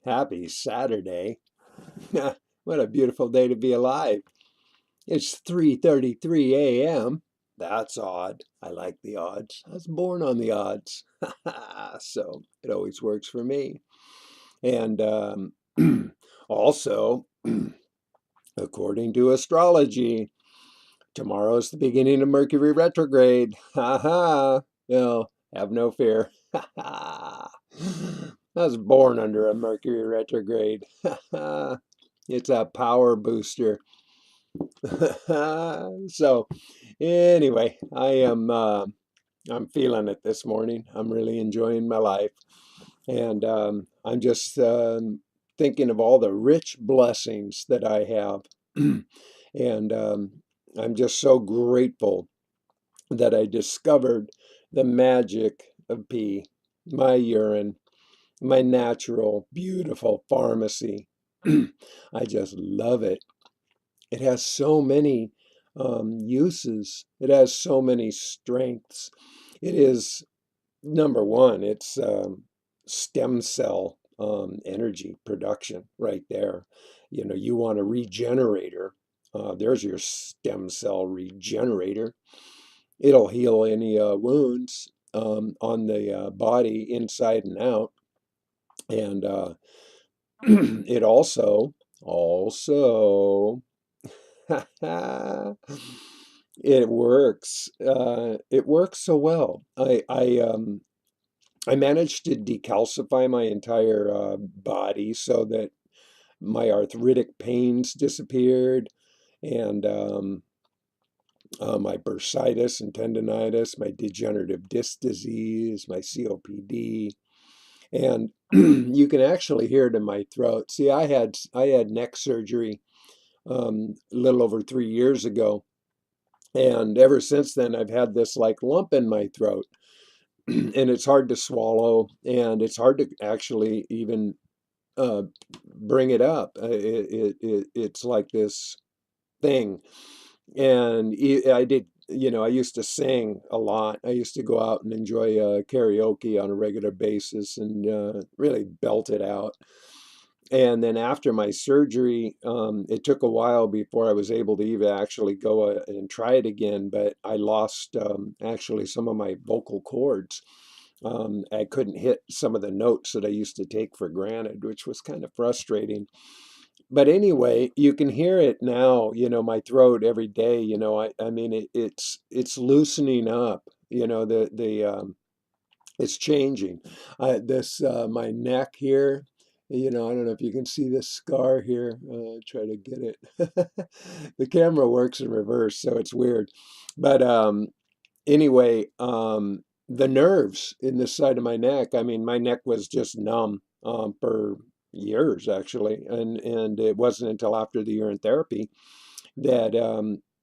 Happy Saturday. What a beautiful day to be alive. It's 3:33 a.m. That's odd. I like the odds. I was born on the odds. So it always works for me. And also, according to astrology, tomorrow's the beginning of Mercury retrograde. Ha ha. No, have no fear. I was born under a Mercury retrograde. It's a power booster. So anyway, I'm feeling it this morning. I'm really enjoying my life. And I'm just thinking of all the rich blessings that I have. And I'm just so grateful that I discovered the magic of pee, my urine, my natural, beautiful pharmacy. I just love it. It has so many uses. It has so many strengths. It is number one, it's stem cell energy production right there. You know, you want a regenerator. There's your stem cell regenerator. It'll heal any wounds on the body inside and out. And it also it works. It works so well. I managed to decalcify my entire body so that my arthritic pains disappeared, and my bursitis and tendonitis, my degenerative disc disease, my COPD, and you can actually hear it in my throat. See, I had neck surgery a little over 3 years ago. And ever since then, I've had this like lump in my throat, and it's hard to swallow, and it's hard to actually even uh, bring it up. It's like this thing. And I did, I used to sing a lot. I used to go out and enjoy karaoke on a regular basis and really belt it out. And then after my surgery, it took a while before I was able to even actually go and try it again, but I lost actually some of my vocal cords. I couldn't hit some of the notes that I used to take for granted, which was kind of frustrating. But anyway, you can hear it now, my throat every day, I mean, it's loosening up, it's changing. My neck here, I don't know if you can see this scar here. Try to get it. The camera works in reverse, so it's weird. But anyway, the nerves in this side of my neck, I mean, my neck was just numb for years actually, and it wasn't until after the urine therapy that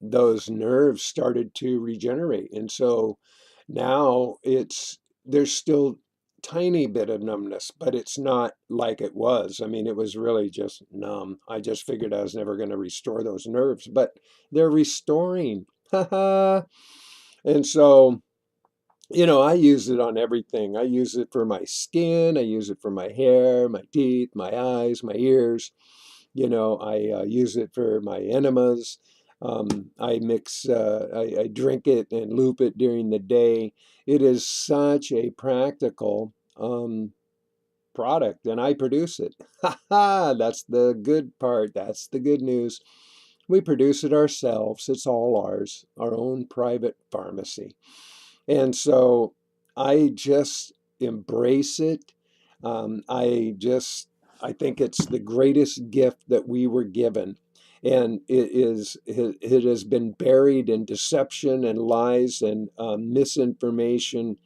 those nerves started to regenerate. And so now there's still tiny bit of numbness, but it's not like it was. I mean, it was really just numb. I just figured I was never going to restore those nerves, but they're restoring. And so, I use it on everything. I use it for my skin. I use it for my hair, my teeth, my eyes, my ears. I use it for my enemas. I drink it and loop it during the day. It is such a practical product, and I produce it. Ha ha! That's the good part. That's the good news. We produce it ourselves. It's all ours, our own private pharmacy. And so I just embrace it. Um, I just, I think it's the greatest gift that we were given. And it has been buried in deception and lies and misinformation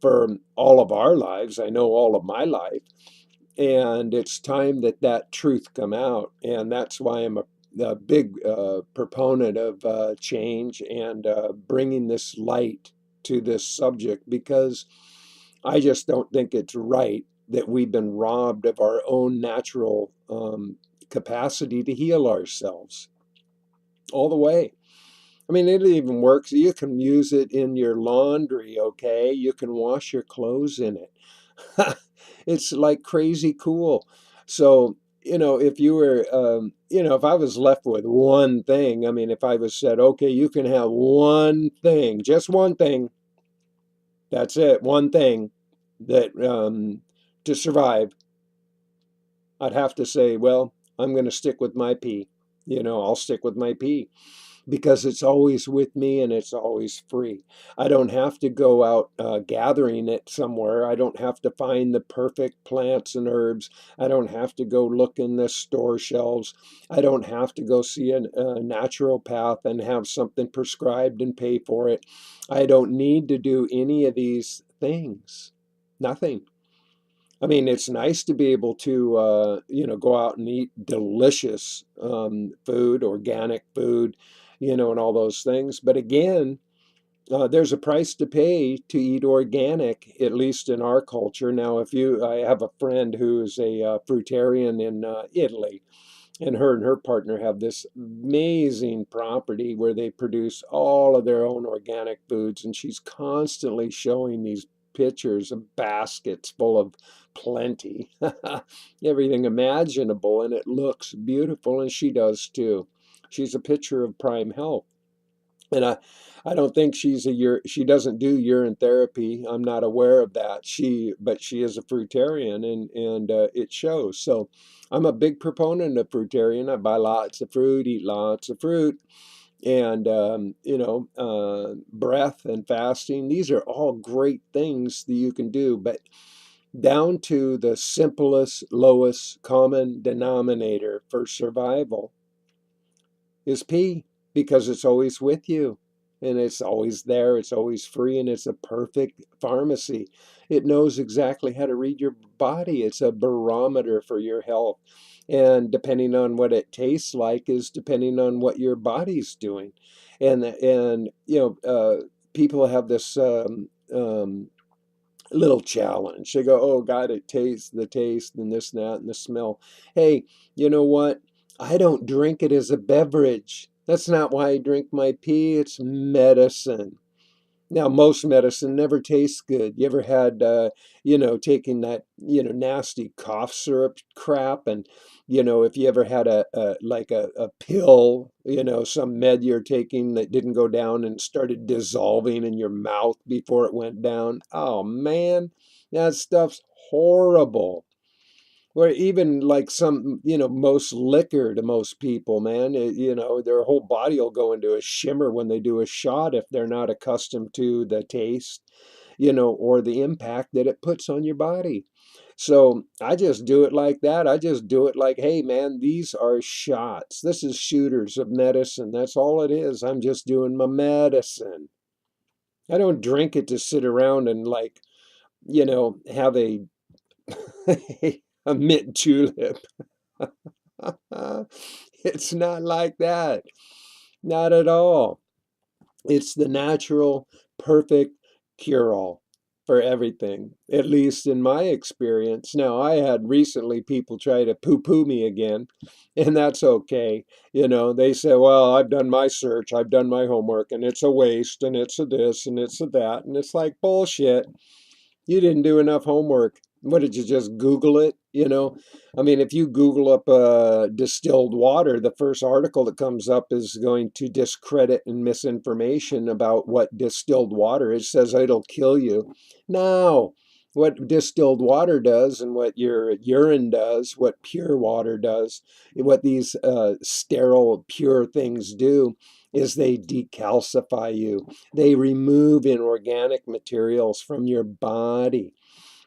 for all of our lives. I know all of my life. And it's time that that truth come out. And that's why I'm a big proponent of change and bringing this light to this subject, because I just don't think it's right that we've been robbed of our own natural capacity to heal ourselves all the way. I mean, it even works. You can use it in your laundry, okay? You can wash your clothes in it. It's like crazy cool. So, if you were, if I was left with one thing, I mean, if I was said, okay, you can have one thing, just one thing, that's it, one thing that to survive, I'd have to say, well, I'm going to stick with my pee. I'll stick with my pee because it's always with me and it's always free. I don't have to go out gathering it somewhere. I don't have to find the perfect plants and herbs. I don't have to go look in the store shelves. I don't have to go see a naturopath and have something prescribed and pay for it. I don't need to do any of these things. Nothing. I mean, it's nice to be able to, go out and eat delicious food, organic food, and all those things. But again, there's a price to pay to eat organic, at least in our culture. Now, I have a friend who's a fruitarian in Italy, and her partner have this amazing property where they produce all of their own organic foods, and she's constantly showing these pictures of baskets full of plenty, everything imaginable, and it looks beautiful, and she does too. She's a picture of prime health. And I don't think she doesn't do urine therapy. I'm not aware of that. But she is a fruitarian, and it shows. So I'm a big proponent of fruitarian. I buy lots of fruit, eat lots of fruit, and breath and fasting. These are all great things that you can do, but down to the simplest, lowest common denominator for survival is pee, because it's always with you and it's always there, it's always free, and it's a perfect pharmacy. It knows exactly how to read your body. It's a barometer for your health. And depending on what it tastes like is depending on what your body's doing. And people have this little challenge. They go, oh God, it tastes the taste and this and that and the smell. Hey, you know what? I don't drink it as a beverage. That's not why I drink my pee. It's medicine. Now, most medicine never tastes good. You ever had, taking that, nasty cough syrup crap? And, if you ever had a pill, some med you're taking that didn't go down and started dissolving in your mouth before it went down. Oh, man, that stuff's horrible. Or even like some, most liquor to most people, man, their whole body will go into a shimmer when they do a shot if they're not accustomed to the taste, or the impact that it puts on your body. So I just do it like that. I just do it like, hey, man, these are shots. This is shooters of medicine. That's all it is. I'm just doing my medicine. I don't drink it to sit around and like, have a a mint julep. It's not like that. Not at all. It's the natural, perfect cure-all for everything, at least in my experience. Now, I had recently people try to poo-poo me again, and that's okay. They say, well, I've done my search, I've done my homework, and it's a waste, and it's a this, and it's a that. And it's like, bullshit. You didn't do enough homework. What did you just Google it? I mean, if you Google up distilled water, the first article that comes up is going to discredit and misinformation about what distilled water is. It says it'll kill you. No, what distilled water does and what your urine does, what pure water does, what these sterile, pure things do is they decalcify you. They remove inorganic materials from your body.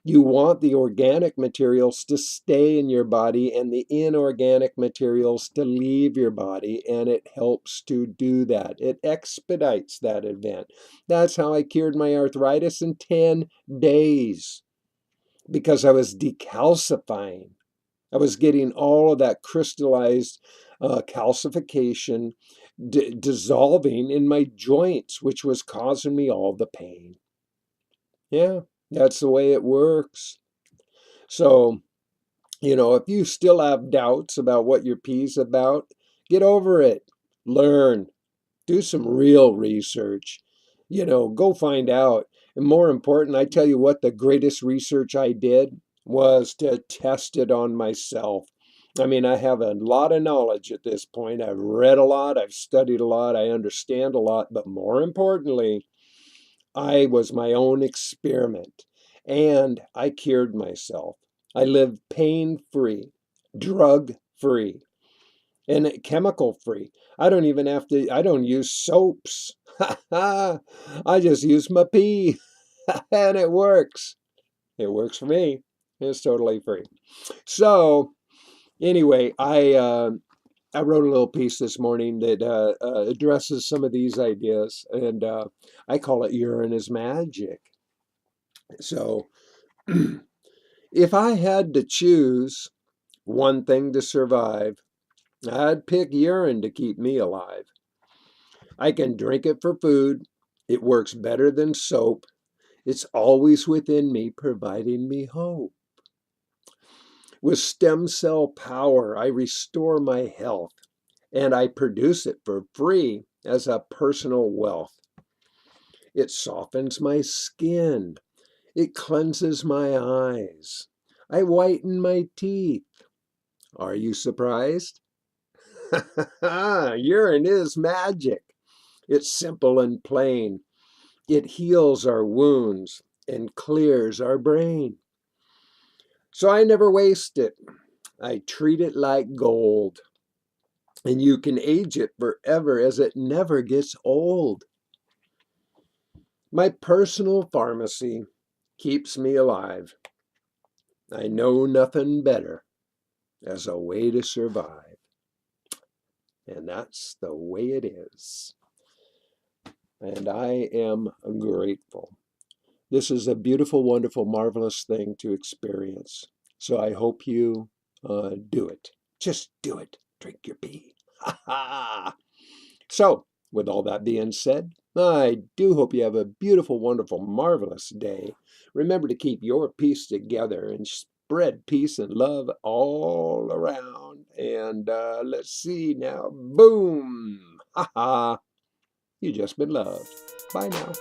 You want the organic materials to stay in your body and the inorganic materials to leave your body, and it helps to do that. It expedites that event. That's how I cured my arthritis in 10 days because I was decalcifying. I was getting all of that crystallized calcification dissolving in my joints, which was causing me all the pain. Yeah, that's the way it works. So, if you still have doubts about what your pee's about, get over it. Learn. Do some real research. Go find out. And more important, I tell you what, the greatest research I did was to test it on myself. I mean, I have a lot of knowledge at this point. I've read a lot, I've studied a lot, I understand a lot, but more importantly, I was my own experiment and I cured myself. I lived pain-free, drug-free, and chemical-free. I don't even have to, I don't use soaps. I just use my pee and it works. It works for me. It's totally free. So anyway, I wrote a little piece this morning that addresses some of these ideas, and I call it urine is magic. So if I had to choose one thing to survive, I'd pick urine to keep me alive. I can drink it for food. It works better than soap. It's always within me, providing me hope. With stem cell power, I restore my health, and I produce it for free as a personal wealth. It softens my skin. It cleanses my eyes. I whiten my teeth. Are you surprised? Urine is magic. It's simple and plain. It heals our wounds and clears our brain. So I never waste it. I treat it like gold. And you can age it forever as it never gets old. My personal pharmacy keeps me alive. I know nothing better as a way to survive. And that's the way it is. And I am grateful. This is a beautiful, wonderful, marvelous thing to experience. So I hope you do it. Just do it. Drink your pee. Ha ha! So, with all that being said, I do hope you have a beautiful, wonderful, marvelous day. Remember to keep your peace together and spread peace and love all around. And let's see now. Boom! Ha ha! You just been loved. Bye now.